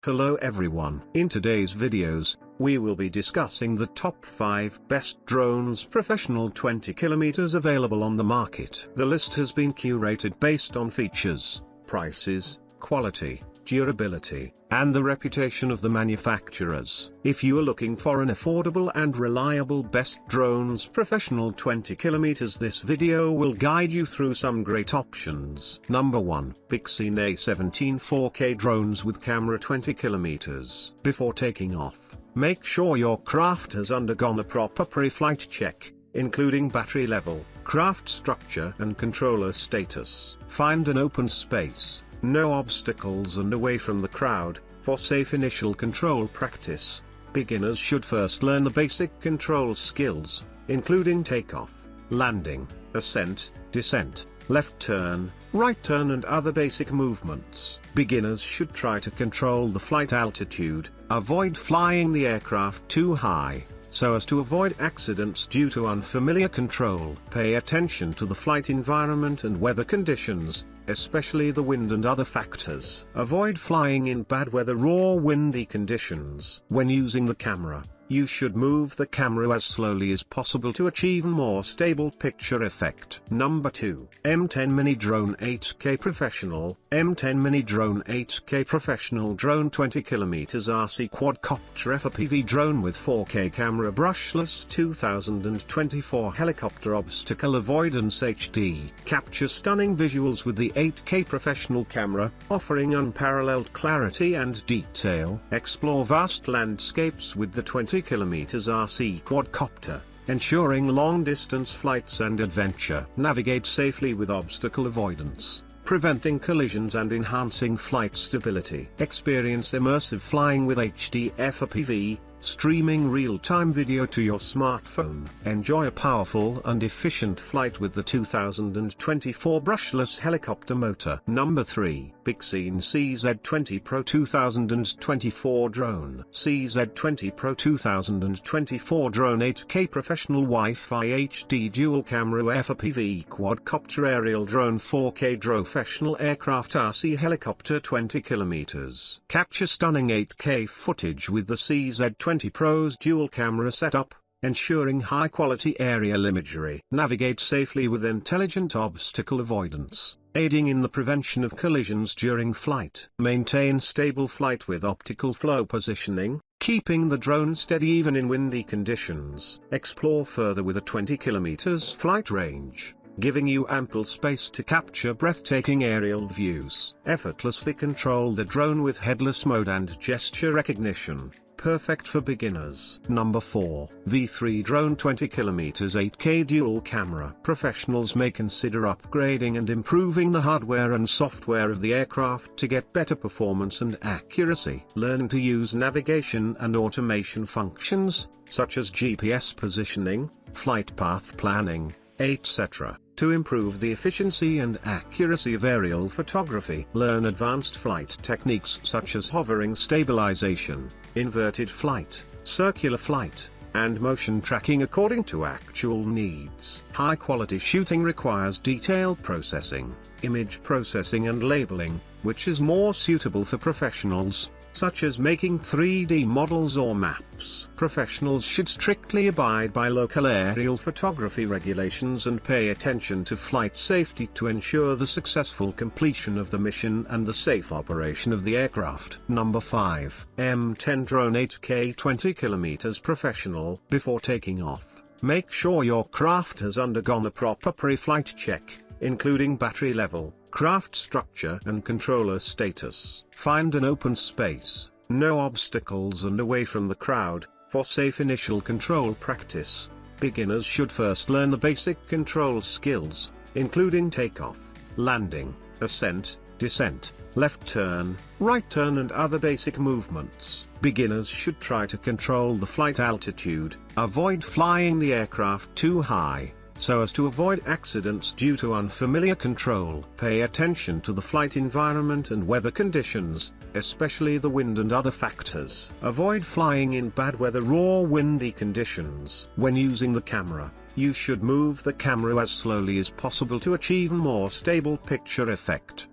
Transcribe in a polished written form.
Hello everyone. In today's videos, we will be discussing the top 5 best drones professional 20 kilometers available on the market. The list has been curated based on features, prices, quality, durability, and the reputation of the manufacturers. If you are looking for an affordable and reliable best drones professional 20 kilometers, this video will guide you through some great options. Number 1. Bexine A17 4K drones with camera 20 kilometers. Before taking off, make sure your craft has undergone a proper pre-flight check, including battery level, craft structure and controller status. Find an open space, no obstacles and away from the crowd, for safe initial control practice. Beginners should first learn the basic control skills, including takeoff, landing, ascent, descent, left turn, right turn and other basic movements. Beginners should try to control the flight altitude, avoid flying the aircraft too high, so as to avoid accidents due to unfamiliar control. Pay attention to the flight environment and weather conditions, especially the wind and other factors. Avoid flying in bad weather or windy conditions. When using the camera, you should move the camera as slowly as possible to achieve a more stable picture effect. Number 2. M10 Mini Drone 8K Professional. M10 Mini Drone 8K Professional Drone 20 km RC Quadcopter FPV drone with 4K camera, brushless 2024 helicopter obstacle avoidance HD. Capture stunning visuals with the 8K professional camera, offering unparalleled clarity and detail. Explore vast landscapes with the 20 km RC quadcopter, ensuring long-distance flights and adventure. Navigate safely with obstacle avoidance, preventing collisions and enhancing flight stability. Experience immersive flying with HD FPV, streaming real-time video to your smartphone. Enjoy a powerful and efficient flight with the 2024 brushless helicopter motor. Number 3. Bexine CZ20 Pro 2024 Drone. CZ20 Pro 2024 Drone 8K Professional Wi-Fi HD Dual Camera FPV Quadcopter Aerial Drone 4K Professional Aircraft RC Helicopter 20 km. Capture stunning 8K footage with the CZ20 Pro's dual camera setup, ensuring high-quality aerial imagery. Navigate safely with intelligent obstacle avoidance, aiding in the prevention of collisions during flight. Maintain stable flight with optical flow positioning, keeping the drone steady even in windy conditions. Explore further with a 20 km flight range, giving you ample space to capture breathtaking aerial views. Effortlessly control the drone with headless mode and gesture recognition, perfect for beginners. Number 4. V3 Drone 20 km 8K Dual Camera. Professionals may consider upgrading and improving the hardware and software of the aircraft to get better performance and accuracy. Learn to use navigation and automation functions, such as GPS positioning, flight path planning, etc., to improve the efficiency and accuracy of aerial photography. Learn advanced flight techniques such as hovering stabilization, inverted flight, circular flight, and motion tracking according to actual needs. High-quality shooting requires detailed processing, image processing and labeling, which is more suitable for professionals, such as making 3D models or maps. Professionals should strictly abide by local aerial photography regulations and pay attention to flight safety to ensure the successful completion of the mission and the safe operation of the aircraft. Number 5. M10 Drone 8K 20 km Professional. Before taking off, make sure your craft has undergone a proper pre-flight check, including battery level, craft structure and controller status. Find an open space, no obstacles and away from the crowd, for safe initial control practice. Beginners should first learn the basic control skills, including takeoff, landing, ascent, descent, left turn, right turn and other basic movements. Beginners should try to control the flight altitude, avoid flying the aircraft too high, so as to avoid accidents due to unfamiliar control. Pay attention to the flight environment and weather conditions, especially the wind and other factors. Avoid flying in bad weather or windy conditions. When using the camera, you should move the camera as slowly as possible to achieve a more stable picture effect.